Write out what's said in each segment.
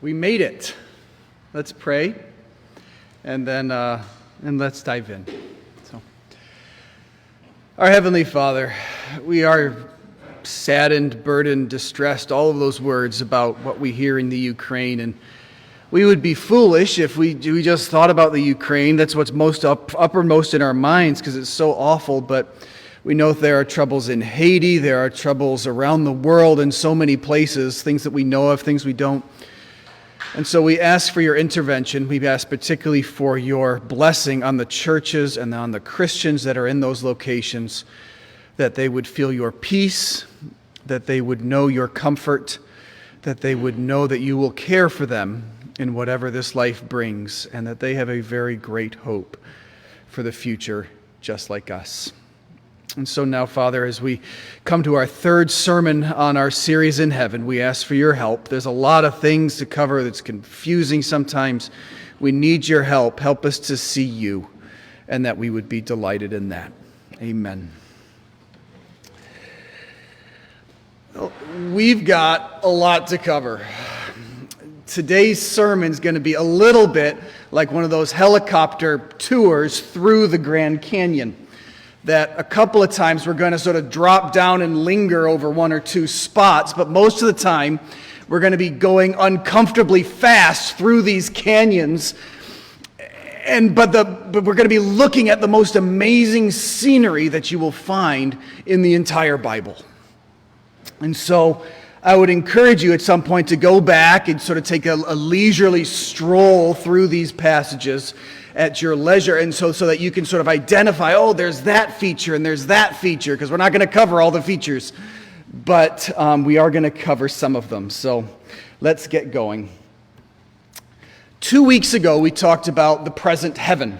We made it. Let's pray, and then let's dive in. So, our Heavenly Father, we are saddened, burdened, distressed, all of those words about what we hear in the Ukraine, and we would be foolish if we just thought about the Ukraine. That's what's most uppermost in our minds because it's so awful, but we know there are troubles in Haiti, there are troubles around the world in so many places, things that we know of, things we don't. And so we ask for your intervention. We ask particularly for your blessing on the churches and on the Christians that are in those locations, that they would feel your peace, that they would know your comfort, that they would know that you will care for them in whatever this life brings, and that they have a very great hope for the future, just like us. And so now, Father, as we come to our third sermon on our series in heaven, we ask for your help. There's a lot of things to cover that's confusing sometimes. We need your help. Help us to see you, and that we would be delighted in that. Amen. We've got a lot to cover. Today's sermon is going to be a little bit like one of those helicopter tours through the Grand Canyon, that a couple of times we're going to sort of drop down and linger over one or two spots, but most of the time we're going to be going uncomfortably fast through these canyons, but we're going to be looking at the most amazing scenery that you will find in the entire Bible. And so I would encourage you at some point to go back and sort of take a leisurely stroll through these passages at your leisure, and so that you can sort of identify, oh, there's that feature and there's that feature, because we're not going to cover all the features, but we are going to cover some of them. So let's get going. 2 weeks ago, we talked about the present heaven.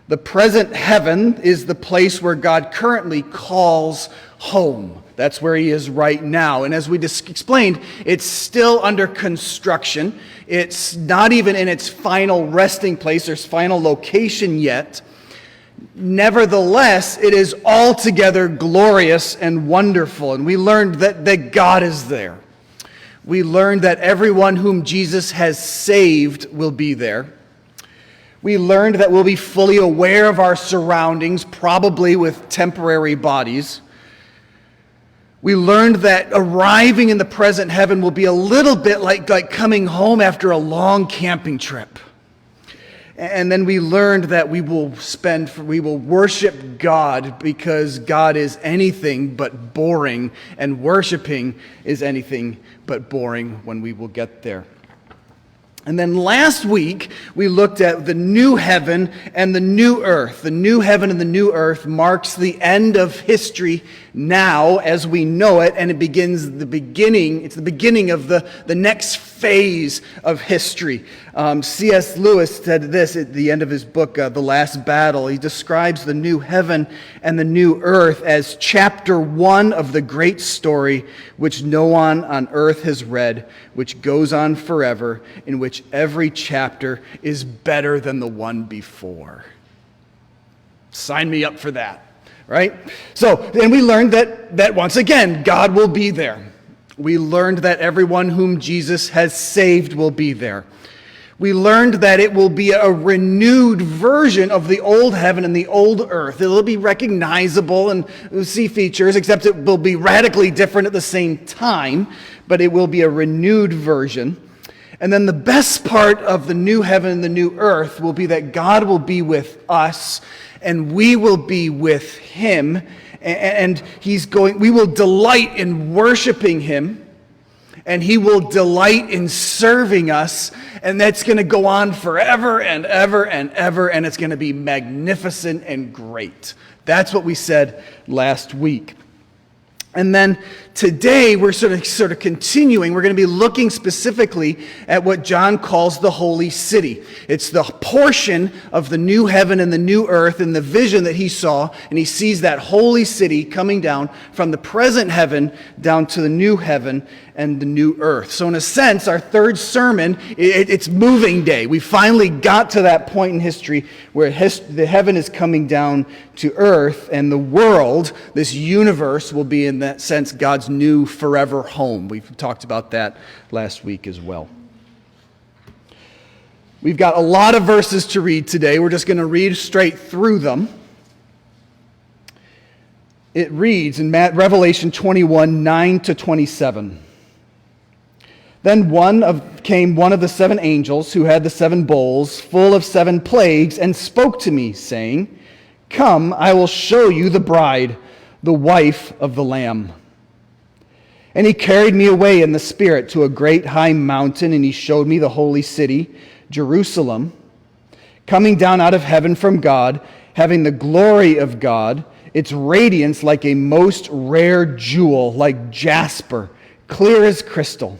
The present heaven is the place where God currently calls home. That's where he is right now. And as we explained, it's still under construction. It's not even in its final resting place or its final location yet. Nevertheless, it is altogether glorious and wonderful. And we learned that God is there. We learned that everyone whom Jesus has saved will be there. We learned that we'll be fully aware of our surroundings, probably with temporary bodies. We learned that arriving in the present heaven will be a little bit like coming home after a long camping trip. And then we learned that we will worship God because God is anything but boring, and worshiping is anything but boring when we will get there. And then last week, we looked at the new heaven and the new earth. The new heaven and the new earth marks the end of history now as we know it, and it's the beginning of the next phase of history. C.S. Lewis said this at the end of his book, The Last Battle. He describes the new heaven and the new earth as chapter 1 of the great story which no one on earth has read, which goes on forever, in which every chapter is better than the one before. Sign me up for that. Right? So, and we learned that once again, God will be there. We learned that everyone whom Jesus has saved will be there. We learned that it will be a renewed version of the old heaven and the old earth. It'll be recognizable and we'll see features, except it will be radically different at the same time, but it will be a renewed version. And then the best part of the new heaven and the new earth will be that God will be with us, and we will be with him, and we will delight in worshiping him, and he will delight in serving us, and that's going to go on forever and ever and ever, and it's going to be magnificent and great. That's what we said last week. And then today we're sort of continuing. We're going to be looking specifically at what John calls the holy city. It's the portion of the new heaven and the new earth in the vision that he saw, and he sees that holy city coming down from the present heaven down to the new heaven and the new earth. So in a sense, our third sermon, it's moving day. We finally got to that point in history where the heaven is coming down to earth, and the world, this universe, will be in that sense God's new forever home. We've talked about that last week as well. We've got a lot of verses to read today. We're just going to read straight through them. It reads in Revelation 21, 9 to 27. Then came one of the 7 angels who had the 7 bowls full of 7 plagues and spoke to me, saying, "Come, I will show you the bride, the wife of the Lamb." And he carried me away in the Spirit to a great high mountain, and he showed me the holy city, Jerusalem, coming down out of heaven from God, having the glory of God, its radiance like a most rare jewel, like jasper, clear as crystal.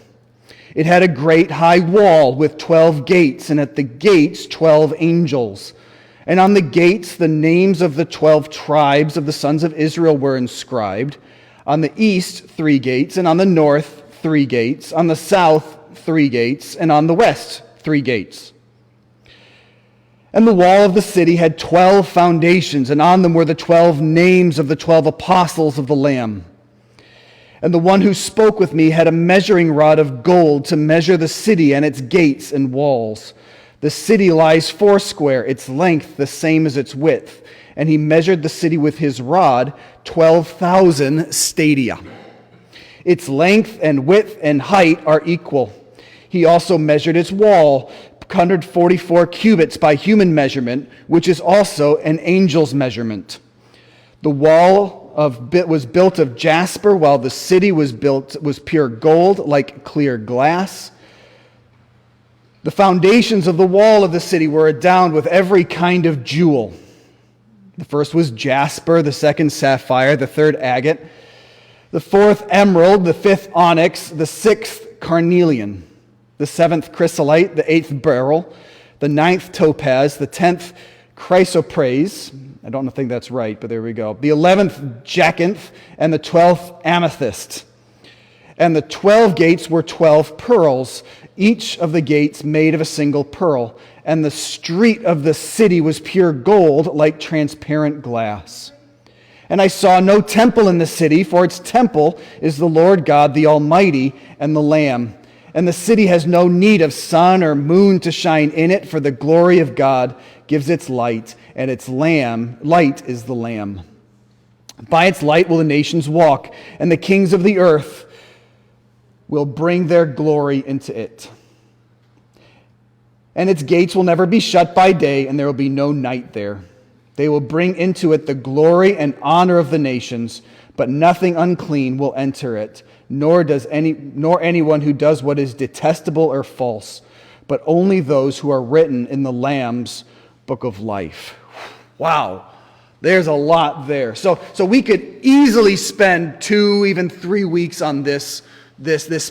It had a great high wall with 12 gates, and at the gates 12 angels. And on the gates the names of the 12 tribes of the sons of Israel were inscribed. On the east 3 gates, and on the north 3 gates, on the south 3 gates, and on the west 3 gates. And the wall of the city had 12 foundations, and on them were the 12 names of the 12 apostles of the Lamb. And the one who spoke with me had a measuring rod of gold to measure the city and its gates and walls. The city lies 4 its length the same as its width. And he measured the city with his rod, 12,000 stadia. Its length and width and height are equal. He also measured its wall, 144 cubits by human measurement, which is also an angel's measurement. The wall was built of jasper, while the city was pure gold, like clear glass. The foundations of the wall of the city were adorned with every kind of jewel. The first was jasper, the second sapphire, the third agate, the fourth emerald, the fifth onyx, the sixth carnelian, the 7th chrysolite, the 8th beryl, the 9th topaz, the 10th chrysoprase, I don't think that's right, but there we go, the 11th jacinth, and the 12th amethyst. And the 12 gates were 12 pearls, each of the gates made of a single pearl. And the street of the city was pure gold, like transparent glass. And I saw no temple in the city, for its temple is the Lord God, the Almighty, and the Lamb. And the city has no need of sun or moon to shine in it, for the glory of God gives its light, and its light is the Lamb. By its light will the nations walk, and the kings of the earth will bring their glory into it. And its gates will never be shut by day, and there will be no night there. They will bring into it the glory and honor of the nations, but nothing unclean will enter it, nor anyone who does what is detestable or false, but only those who are written in the Lamb's book of life. Wow, there's a lot there. So we could easily spend 2, even 3 weeks on this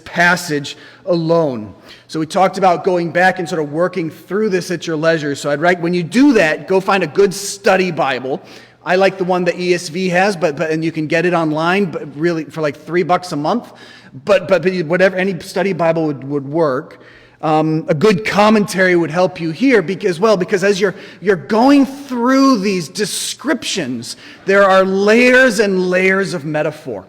passage alone. So we talked about going back and sort of working through this at your leisure. So when you do that, go find a good study Bible. I like the one that ESV has, and you can get it online, but really for like $3 a month. But whatever, any study Bible would work. A good commentary would help you here because as you're going through these descriptions, there are layers and layers of metaphor.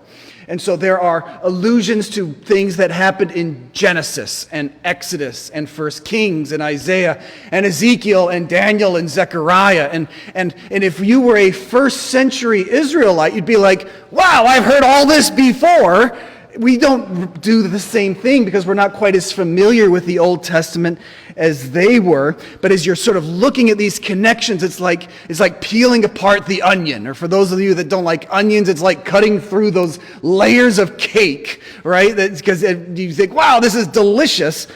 And so there are allusions to things that happened in Genesis and Exodus and 1 Kings and Isaiah and Ezekiel and Daniel and Zechariah. And if you were a first century Israelite, you'd be like, wow, I've heard all this before. We don't do the same thing because we're not quite as familiar with the Old Testament as they were. But as you're sort of looking at these connections, it's like peeling apart the onion. Or for those of you that don't like onions, it's like cutting through those layers of cake, right? Because you think, wow, this is delicious.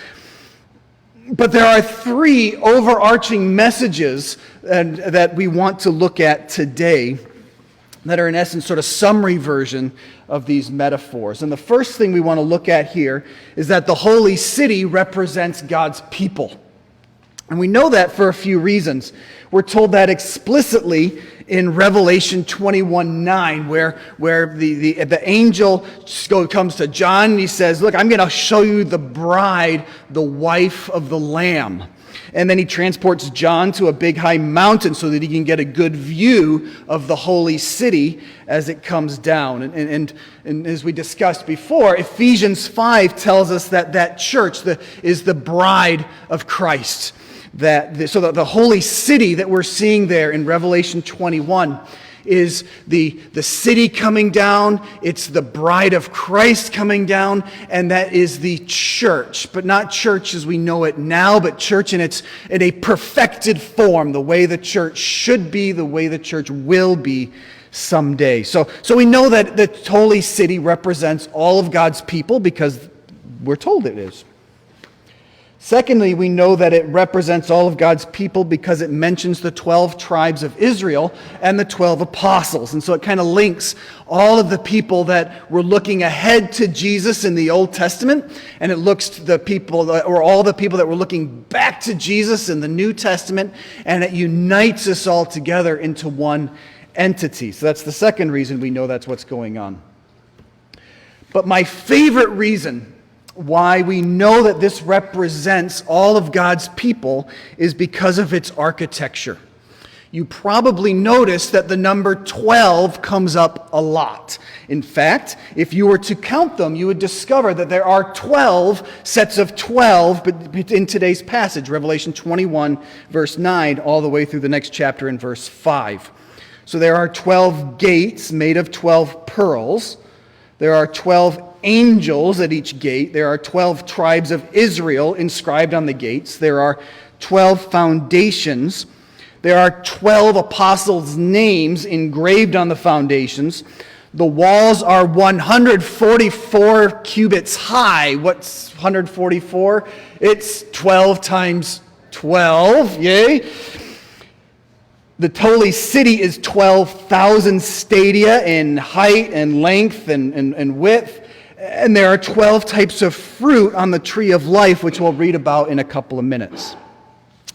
But there are 3 overarching messages that we want to look at today that are in essence sort of summary version of these metaphors. And the first thing we want to look at here is that the holy city represents God's people. And we know that for a few reasons. We're told that explicitly in Revelation 21:9, where the angel comes to John and he says, look, I'm going to show you the bride, the wife of the Lamb. And then he transports John to a big high mountain so that he can get a good view of the holy city as it comes down. And as we discussed before, Ephesians 5 tells us that church is the bride of Christ. So the holy city that we're seeing there in Revelation 21 is the city coming down, it's the bride of Christ coming down, and that is the church. But not church as we know it now, but church in a perfected form, the way the church should be, the way the church will be someday. So we know that the holy city represents all of God's people because we're told it is. Secondly, we know that it represents all of God's people because it mentions the 12 tribes of Israel and the 12 apostles. And so it kind of links all of the people that were looking ahead to Jesus in the Old Testament, and it looks to the people, or all the people that were looking back to Jesus in the New Testament, and it unites us all together into one entity. So that's the second reason we know that's what's going on. But my favorite reason why we know that this represents all of God's people is because of its architecture. You probably noticed that the number 12 comes up a lot. In fact, if you were to count them, you would discover that there are 12 sets of 12 in today's passage, Revelation 21, verse 9, all the way through the next chapter in verse 5. So there are 12 gates made of 12 pearls. There are 12 angels at each gate. There are 12 tribes of Israel inscribed on the gates. There are 12 foundations. There are 12 apostles' names engraved on the foundations. The walls are 144 cubits high. What's 144? It's 12 times 12. Yay! The holy city is 12,000 stadia in height and length and width. And there are 12 types of fruit on the tree of life, which we'll read about in a couple of minutes.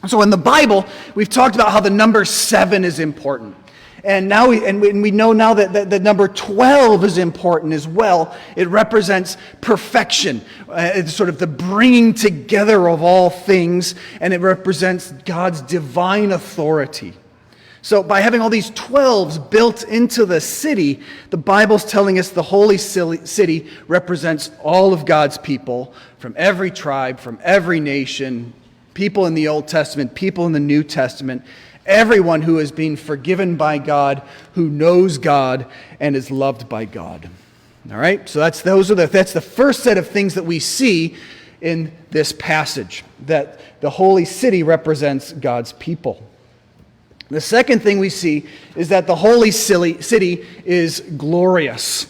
So in the Bible, we've talked about how the number 7 is important. And now we know now that the number 12 is important as well. It represents perfection. It's sort of the bringing together of all things, and it represents God's divine authority. So by having all these 12s built into the city, the Bible's telling us the holy city represents all of God's people from every tribe, from every nation, people in the Old Testament, people in the New Testament, everyone who is being forgiven by God, who knows God, and is loved by God. All right? So that's the first set of things that we see in this passage, that the holy city represents God's people. The second thing we see is that the holy city is glorious.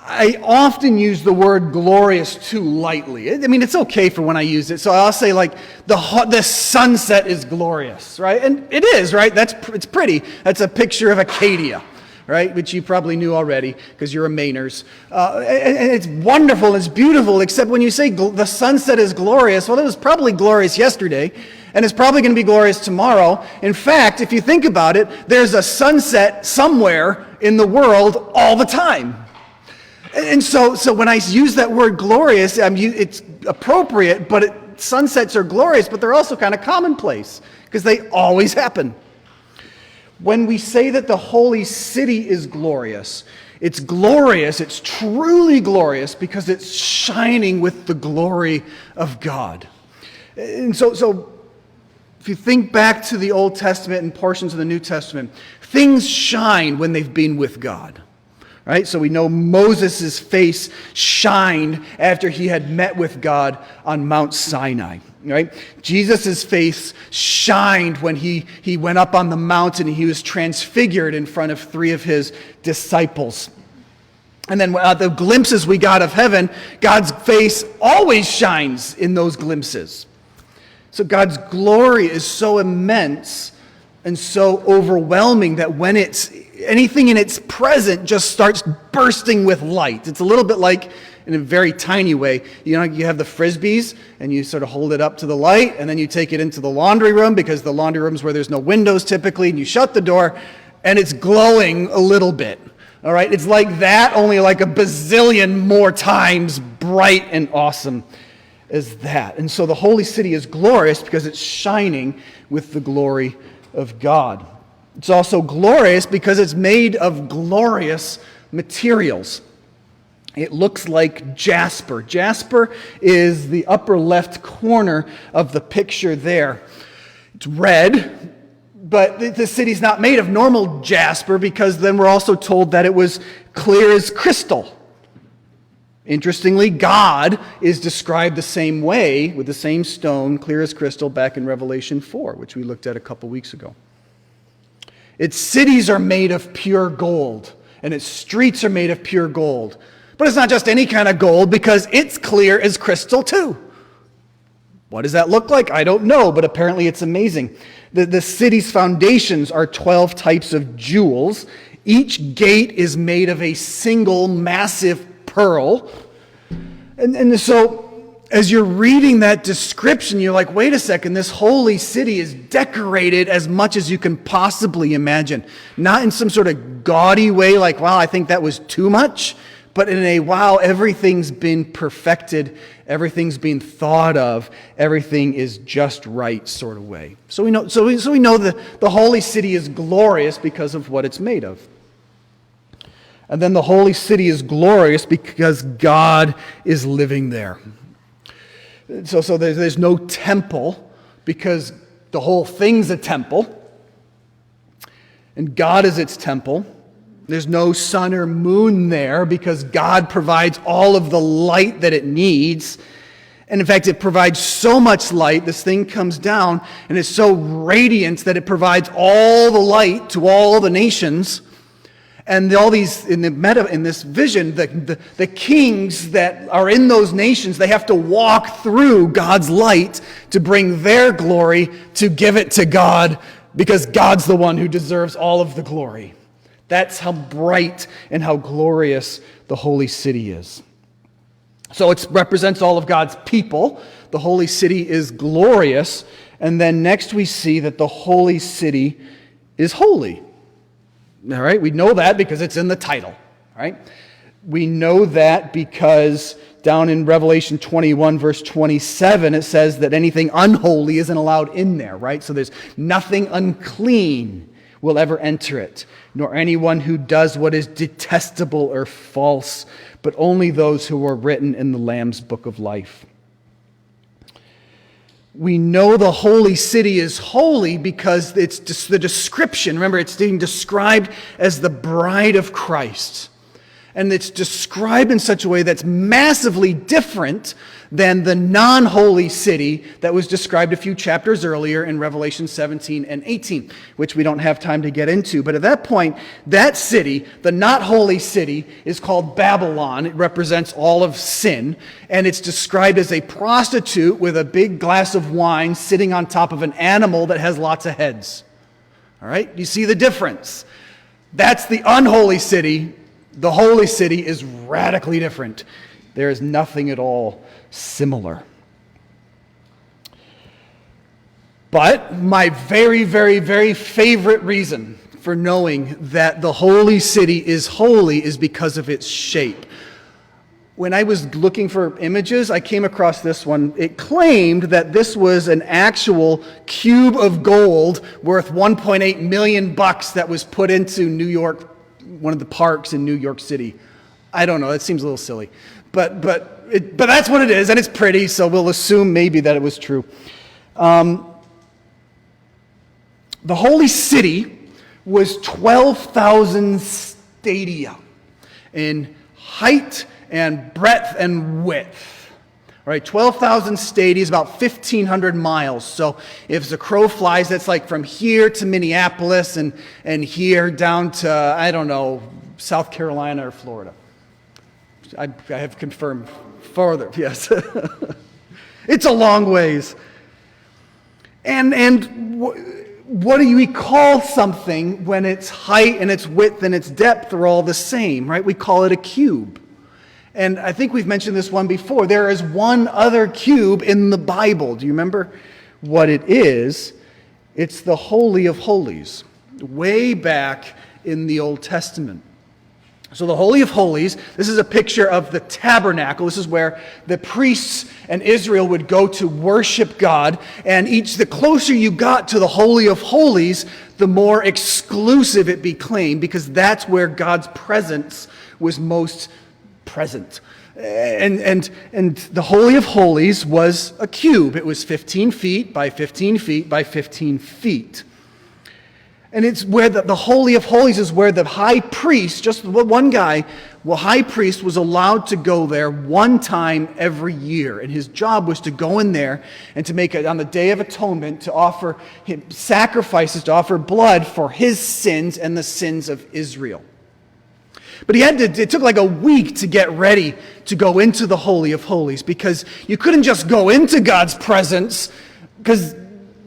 I often use the word glorious too lightly. I mean, it's okay for when I use it. So I'll say like the sunset is glorious, right? And it is, right? It's pretty. That's a picture of Acadia, right? Which you probably knew already because you're a Mainers. And it's wonderful, it's beautiful, except when you say the sunset is glorious, well, it was probably glorious yesterday, and it's probably going to be glorious tomorrow. In fact, if you think about it, there's a sunset somewhere in the world all the time. And so when I use that word glorious, it's appropriate, but sunsets are glorious, but they're also kind of commonplace because they always happen. When we say that the holy city is glorious, it's truly glorious because it's shining with the glory of God. And so if you think back to the Old Testament and portions of the New Testament, things shine when they've been with God. Right? So we know Moses' face shined after he had met with God on Mount Sinai. Right? Jesus' face shined when he went up on the mountain and he was transfigured in front of 3 of his disciples. And then the glimpses we got of heaven, God's face always shines in those glimpses. So God's glory is so immense and so overwhelming that when anything in its present just starts bursting with light. It's a little bit like, in a very tiny way, you have the Frisbees and you sort of hold it up to the light and then you take it into the laundry room because the laundry room's where there's no windows typically, and you shut the door and it's glowing a little bit. All right, it's like that, only like a bazillion more times bright and awesome as that. And so the holy city is glorious because it's shining with the glory of God. It's also glorious because it's made of glorious materials. It looks like jasper. Jasper is the upper left corner of the picture there. It's red, but the city's not made of normal jasper, because then we're also told that it was clear as crystal. Interestingly, God is described the same way, with the same stone, clear as crystal, back in Revelation 4, which we looked at a couple weeks ago. Its cities are made of pure gold, and its streets are made of pure gold. But it's not just any kind of gold, because it's clear as crystal too. What does that look like? I don't know, but apparently it's amazing. The city's foundations are 12 types of jewels. Each gate is made of a single massive pearl. And so as you're reading that description, you're like, wait a second, this holy city is decorated as much as you can possibly imagine. Not in some sort of gaudy way, like, wow, I think that was too much, but in a, wow, everything's been perfected, everything's been thought of, everything is just right sort of way. So we know that the holy city is glorious because of what it's made of. And then the holy city is glorious because God is living there. So there's no temple, because the whole thing's a temple, and God is its temple. There's no sun or moon there, because God provides all of the light that it needs. And in fact, it provides so much light, this thing comes down, and it's so radiant that it provides all the light to all the nations. And all these, in this vision, the kings that are in those nations, they have to walk through God's light to bring their glory, to give it to God, because God's the one who deserves all of the glory. That's how bright and how glorious the holy city is. So it represents all of God's people. The holy city is glorious. And then next we see that the holy city is holy. All right, we know that because it's in the title. All right, we know that because down in Revelation 21, verse 27, it says that anything unholy isn't allowed in there, right? So there's nothing unclean will ever enter it, nor anyone who does what is detestable or false, but only those who are written in the Lamb's book of life. We know the holy city is holy because it's just the description. Remember, it's being described as the bride of Christ. And it's described in such a way that's massively different than the non-holy city that was described a few chapters earlier in Revelation 17 and 18, which we don't have time to get into. But at that point, that city, the not holy city, is called Babylon. It represents all of sin, and it's described as a prostitute with a big glass of wine sitting on top of an animal that has lots of heads. All right? You see the difference? That's the unholy city. The holy city is radically different. There is nothing at all similar. But my very, very, very favorite reason for knowing that the holy city is holy is because of its shape. When I was looking for images, I came across this one. It claimed that this was an actual cube of gold worth $1.8 million that was put into New York, one of the parks in New York City. I don't know, that seems a little silly. But that's what it is, and it's pretty, so we'll assume maybe that it was true. The holy city was 12,000 stadia in height and breadth and width. All right, 12,000 stadia is about 1,500 miles. So if the crow flies, that's like from here to Minneapolis and here down to, I don't know, South Carolina or Florida. I have confirmed further, yes. It's a long ways. And what do we call something when its height and its width and its depth are all the same, right? We call it a cube. And I think we've mentioned this one before. There is one other cube in the Bible. Do you remember what it is? It's the Holy of Holies, way back in the Old Testament. So the Holy of Holies, this is a picture of the tabernacle. This is where the priests and Israel would go to worship God. And the closer you got to the Holy of Holies, the more exclusive it became, because that's where God's presence was most present. And the Holy of Holies was a cube. It was 15 feet by 15 feet by 15 feet. And it's where the Holy of Holies is where the high priest, just one guy, high priest was allowed to go there one time every year. And his job was to go in there and to make it on the Day of Atonement, to offer him sacrifices, to offer blood for his sins and the sins of Israel. But it took like a week to get ready to go into the Holy of Holies, because you couldn't just go into God's presence because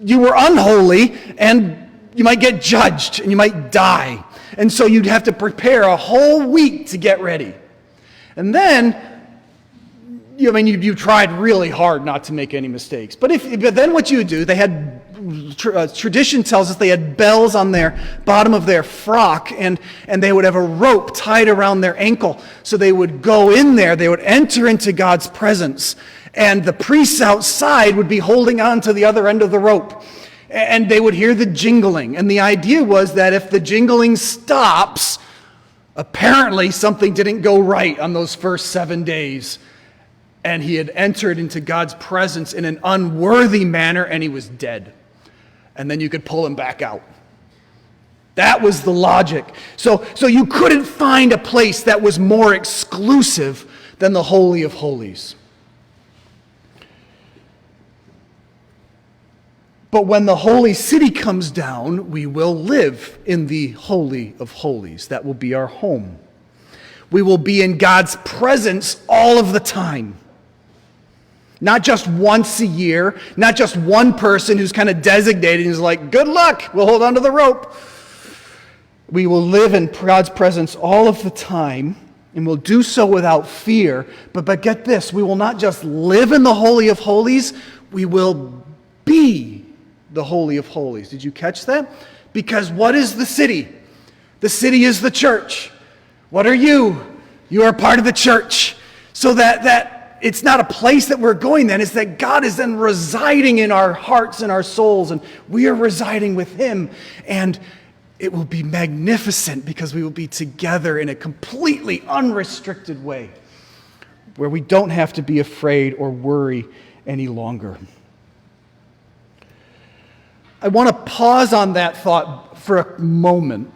you were unholy and you might get judged and you might die. And so you'd have to prepare a whole week to get ready. And then, you tried really hard not to make any mistakes. But then what you would do, they had, tradition tells us they had bells on their bottom of their frock, and they would have a rope tied around their ankle. So they would go in there, they would enter into God's presence, and the priests outside would be holding on to the other end of the rope. And they would hear the jingling. And the idea was that if the jingling stops, apparently something didn't go right on those first 7 days. And he had entered into God's presence in an unworthy manner, and he was dead. And then you could pull him back out. That was the logic. So you couldn't find a place that was more exclusive than the Holy of Holies. But when the holy city comes down, we will live in the Holy of Holies. That will be our home. We will be in God's presence all of the time. Not just once a year, not just one person who's kind of designated and is like, good luck, we'll hold on to the rope. We will live in God's presence all of the time, and we'll do so without fear. But get this, we will not just live in the Holy of Holies, we will be the Holy of Holies. Did you catch that? Because what is the city? The city is the church. What are you? You are part of the church. So that it's not a place that we're going then, it's that God is then residing in our hearts and our souls, and we are residing with Him. And it will be magnificent because we will be together in a completely unrestricted way where we don't have to be afraid or worry any longer. I want to pause on that thought for a moment.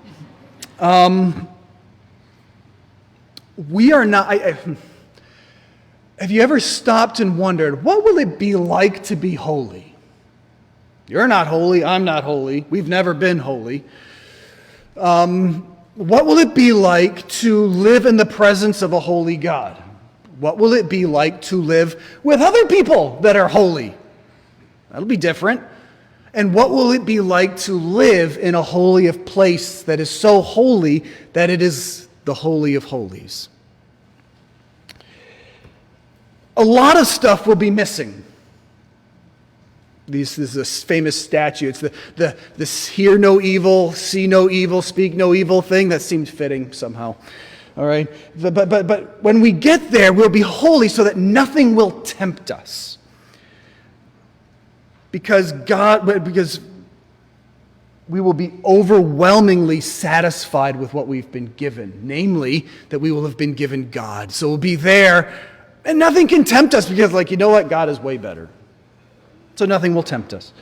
We are not... have you ever stopped and wondered, what will it be like to be holy? You're not holy, I'm not holy, we've never been holy. What will it be like to live in the presence of a holy God? What will it be like to live with other people that are holy? That'll be different. And what will it be like to live in a holy of place that is so holy that it is the Holy of Holies? A lot of stuff will be missing. This is a famous statue. It's the hear no evil, see no evil, speak no evil thing. That seemed fitting somehow. All right? But when we get there, we'll be holy so that nothing will tempt us. Because we will be overwhelmingly satisfied with what we've been given. Namely, that we will have been given God. So we'll be there, and nothing can tempt us because, you know what? God is way better. So nothing will tempt us.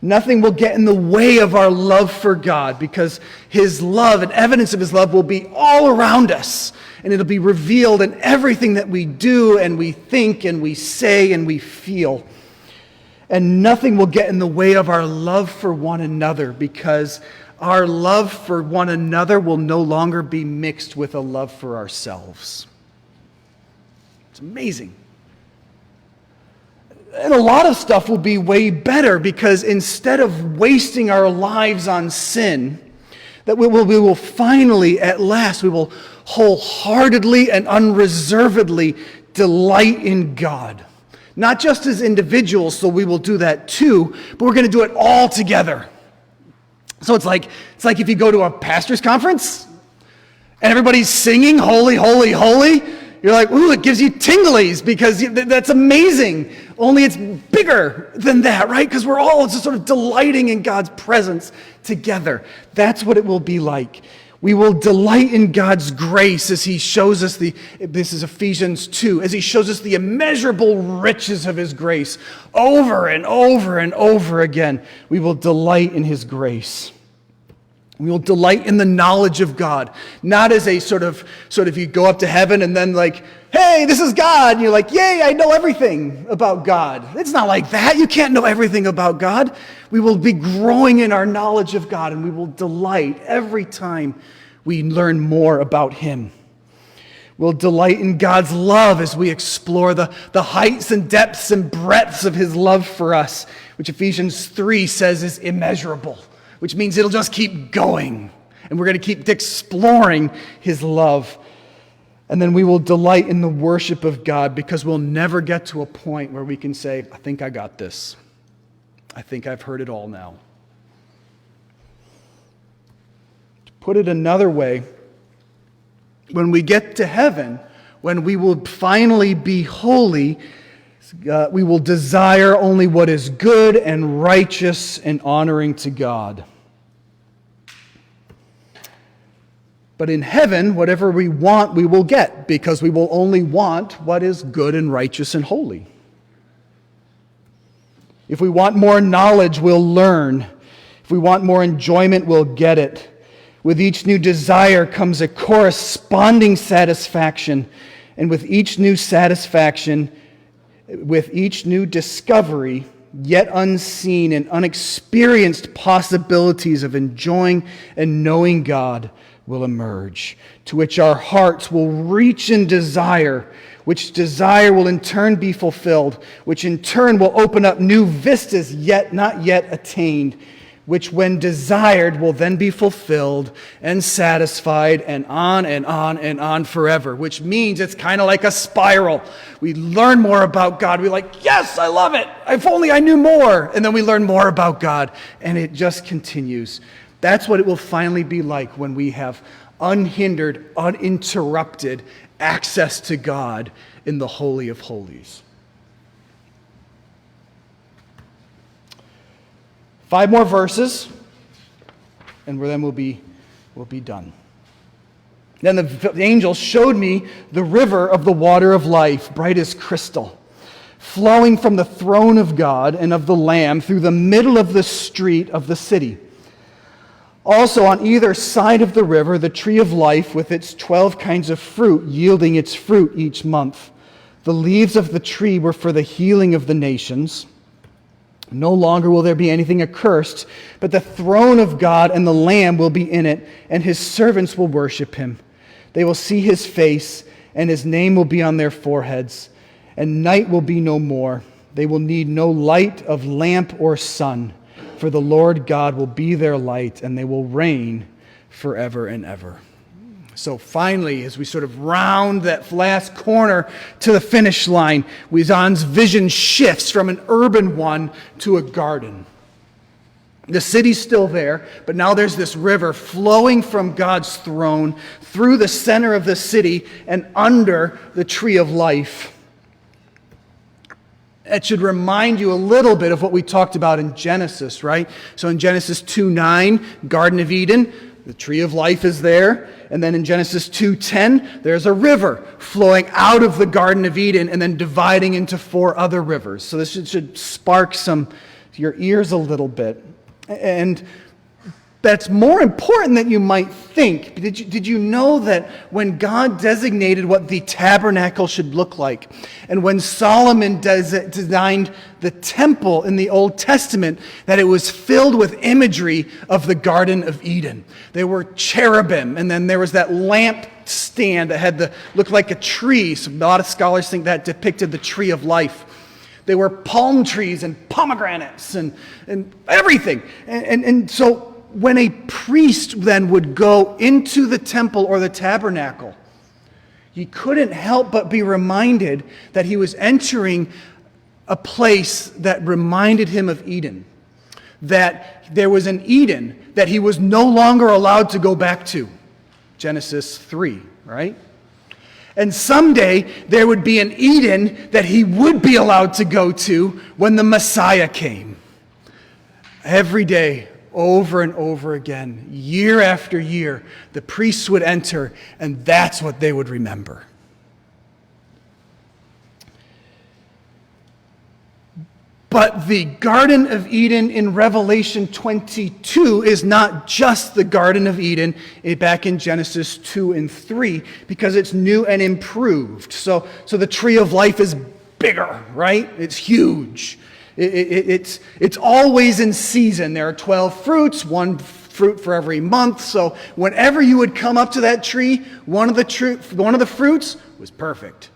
Nothing will get in the way of our love for God, because His love and evidence of His love will be all around us. And it'll be revealed in everything that we do and we think and we say and we feel. And nothing will get in the way of our love for one another, because our love for one another will no longer be mixed with a love for ourselves. It's amazing. And a lot of stuff will be way better, because instead of wasting our lives on sin, that we will finally, at last, we will wholeheartedly and unreservedly delight in God. Not just as individuals, so we will do that too, but we're going to do it all together. So it's like if you go to a pastor's conference and everybody's singing, holy, holy, holy, you're like, ooh, it gives you tinglies because that's amazing. Only it's bigger than that, right? Because we're all just sort of delighting in God's presence together. That's what it will be like. We will delight in God's grace as he shows us this is Ephesians 2, as he shows us the immeasurable riches of his grace over and over and over again. We will delight in his grace. We will delight in the knowledge of God, not as a sort of you go up to heaven and then like, hey, this is God. And you're like, yay, I know everything about God. It's not like that. You can't know everything about God. We will be growing in our knowledge of God, and we will delight every time we learn more about him. We'll delight in God's love as we explore the heights and depths and breadths of his love for us, which Ephesians 3 says is immeasurable, which means it'll just keep going. And we're going to keep exploring his love. And then we will delight in the worship of God, because we'll never get to a point where we can say, I think I got this. I think I've heard it all now. To put it another way, when we get to heaven, when we will finally be holy, we will desire only what is good and righteous and honoring to God. But in heaven, whatever we want, we will get, because we will only want what is good and righteous and holy. If we want more knowledge, we'll learn. If we want more enjoyment, we'll get it. With each new desire comes a corresponding satisfaction, and with each new satisfaction, with each new discovery, yet unseen and unexperienced possibilities of enjoying and knowing God will emerge, to which our hearts will reach in desire, which desire will in turn be fulfilled, which in turn will open up new vistas yet not yet attained, which when desired will then be fulfilled and satisfied, and on and on and on forever, which means it's kind of like a spiral. We learn more about God. We're like, yes, I love it. If only I knew more. And then we learn more about God, and it just continues. That's what it will finally be like when we have unhindered, uninterrupted access to God in the Holy of Holies. 5 more verses, and then we'll be done. Then the angel showed me the river of the water of life, bright as crystal, flowing from the throne of God and of the Lamb through the middle of the street of the city. Also on either side of the river, the tree of life with its 12 kinds of fruit, yielding its fruit each month. The leaves of the tree were for the healing of the nations. No longer will there be anything accursed, but the throne of God and the Lamb will be in it, and his servants will worship him. They will see his face, and his name will be on their foreheads, and night will be no more. They will need no light of lamp or sun, for the Lord God will be their light, and they will reign forever and ever. So finally, as we sort of round that last corner to the finish line, Wizan's vision shifts from an urban one to a garden. The city's still there, but now there's this river flowing from God's throne through the center of the city and under the tree of life. It should remind you a little bit of what we talked about in Genesis, right? So in Genesis 2:9, Garden of Eden, the tree of life is there. And then in Genesis 2:10, there's a river flowing out of the Garden of Eden and then dividing into 4 other rivers. So this should spark your ears a little bit. And that's more important than you might think. Did you know that when God designated what the tabernacle should look like, and when Solomon designed the temple in the Old Testament, that it was filled with imagery of the Garden of Eden? There were cherubim, and then there was that lamp stand that looked like a tree. So a lot of scholars think that depicted the tree of life. There were palm trees and pomegranates and everything. And so when a priest then would go into the temple or the tabernacle, he couldn't help but be reminded that he was entering a place that reminded him of Eden. That there was an Eden that he was no longer allowed to go back to. Genesis 3, right? And someday there would be an Eden that he would be allowed to go to when the Messiah came. Every day, over and over again. Year after year, the priests would enter, and that's what they would remember. But the Garden of Eden in Revelation 22 is not just the Garden of Eden back in Genesis 2 and 3, because it's new and improved. So the tree of life is bigger, right? It's huge. It's always in season. There are 12 fruits, one fruit for every month. So whenever you would come up to that tree, one of the fruits was perfect.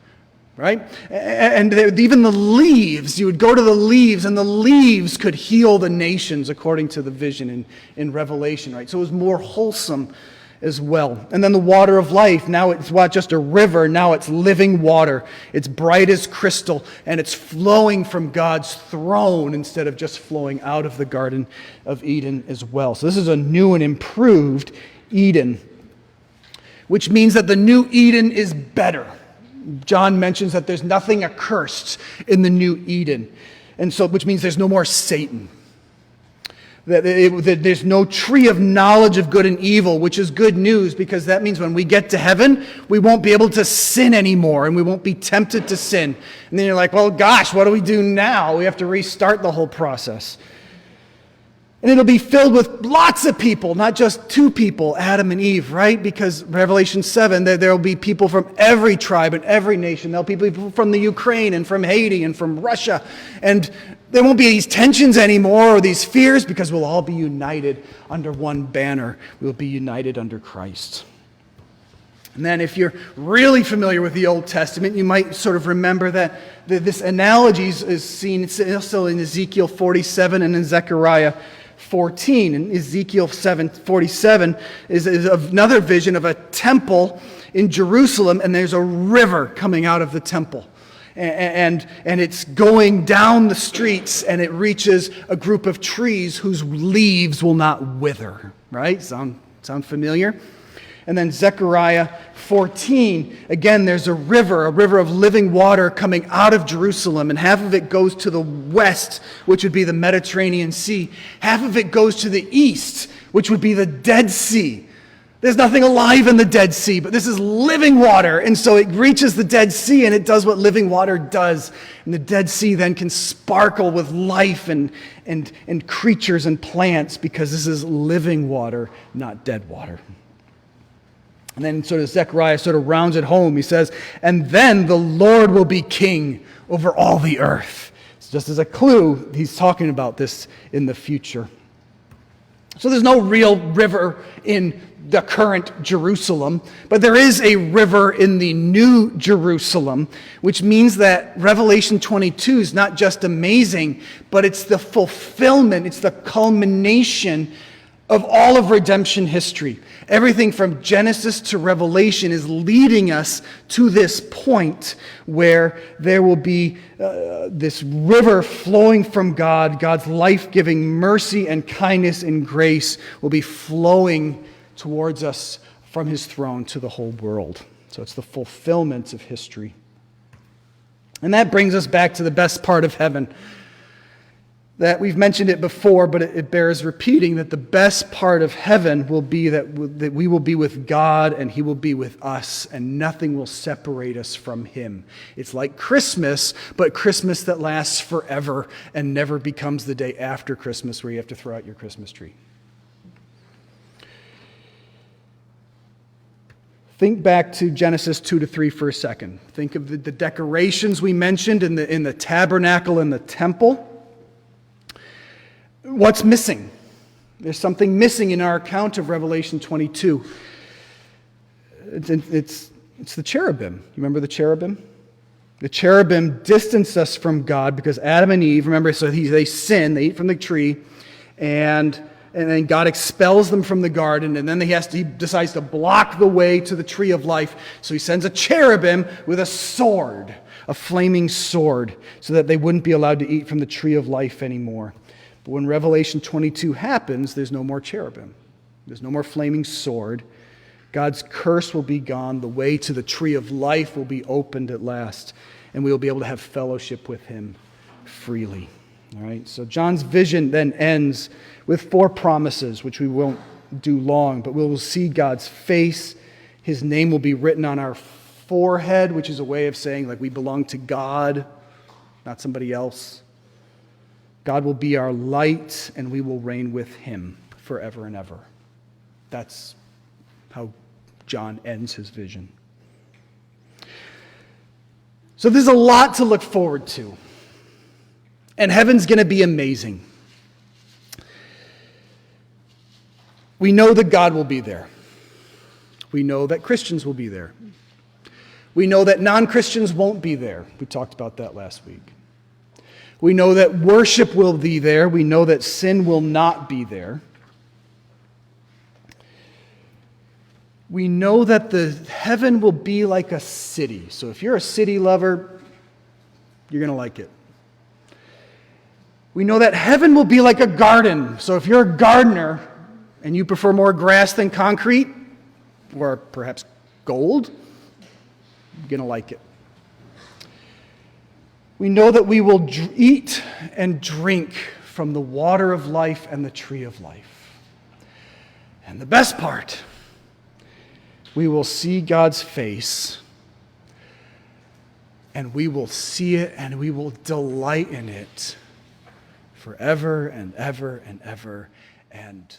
Right? And even the leaves, you would go to the leaves, and the leaves could heal the nations according to the vision in Revelation, right? So it was more wholesome as well. And then the water of life, now it's not just a river, now it's living water. It's bright as crystal, and it's flowing from God's throne instead of just flowing out of the Garden of Eden as well. So this is a new and improved Eden, which means that the new Eden is better. John mentions that there's nothing accursed in the new Eden, and so which means there's no more Satan. That there's no tree of knowledge of good and evil, which is good news, because that means when we get to heaven, we won't be able to sin anymore, and we won't be tempted to sin. And then you're like, well, gosh, what do we do now? We have to restart the whole process. And it'll be filled with lots of people, not just two people, Adam and Eve, right? Because Revelation 7, there will be people from every tribe and every nation. There'll be people from the Ukraine and from Haiti and from Russia. And there won't be these tensions anymore or these fears, because we'll all be united under one banner. We'll be united under Christ. And then if you're really familiar with the Old Testament, you might sort of remember that this analogy is seen also in Ezekiel 47 and in Zechariah 14. And Ezekiel 7:47 is another vision of a temple in Jerusalem, and there's a river coming out of the temple. And it's going down the streets, and it reaches a group of trees whose leaves will not wither. Right? Sound familiar? And then Zechariah 14, again, there's a river of living water coming out of Jerusalem, and half of it goes to the west, which would be the Mediterranean Sea. Half of it goes to the east, which would be the Dead Sea. There's nothing alive in the Dead Sea, but this is living water, and so it reaches the Dead Sea, and it does what living water does. And the Dead Sea then can sparkle with life and creatures and plants, because this is living water, not dead water. And then sort of Zechariah sort of rounds it home. He says, and then the Lord will be king over all the earth. So just as a clue, he's talking about this in the future. So there's no real river in the current Jerusalem, but there is a river in the new Jerusalem, which means that Revelation 22 is not just amazing, but it's the fulfillment, it's the culmination of all of redemption history. Everything from Genesis to Revelation is leading us to this point where there will be this river flowing from God. God's life-giving mercy and kindness and grace will be flowing towards us from his throne to the whole world. So it's the fulfillment of history. And that brings us back to the best part of heaven. That we've mentioned it before, but it bears repeating, that the best part of heaven will be that we will be with God and he will be with us, and nothing will separate us from him. It's like Christmas, but Christmas that lasts forever and never becomes the day after Christmas where you have to throw out your Christmas tree. Think back to Genesis 2-3 for a second. Think of the decorations we mentioned in the tabernacle and the temple. What's missing? There's something missing in our account of Revelation 22. It's the cherubim. You remember the cherubim? The cherubim distance us from God because Adam and Eve, remember, so they sin, they eat from the tree, and then God expels them from the garden, and then he decides to block the way to the tree of life. So he sends a cherubim with a sword, a flaming sword, so that they wouldn't be allowed to eat from the tree of life anymore. But when Revelation 22 happens, there's no more cherubim. There's no more flaming sword. God's curse will be gone. The way to the tree of life will be opened at last, and we will be able to have fellowship with him freely. All right, so John's vision then ends with 4 promises, which we won't do long, but we will see God's face. His name will be written on our forehead, which is a way of saying like we belong to God, not somebody else. God will be our light, and we will reign with him forever and ever. That's how John ends his vision. So there's a lot to look forward to. And heaven's going to be amazing. We know that God will be there. We know that Christians will be there. We know that non-Christians won't be there. We talked about that last week. We know that worship will be there. We know that sin will not be there. We know that the heaven will be like a city. So if you're a city lover, you're going to like it. We know that heaven will be like a garden. So if you're a gardener and you prefer more grass than concrete, or perhaps gold, you're going to like it. We know that we will eat and drink from the water of life and the tree of life. And the best part, we will see God's face, and we will see it and we will delight in it forever and ever and ever. And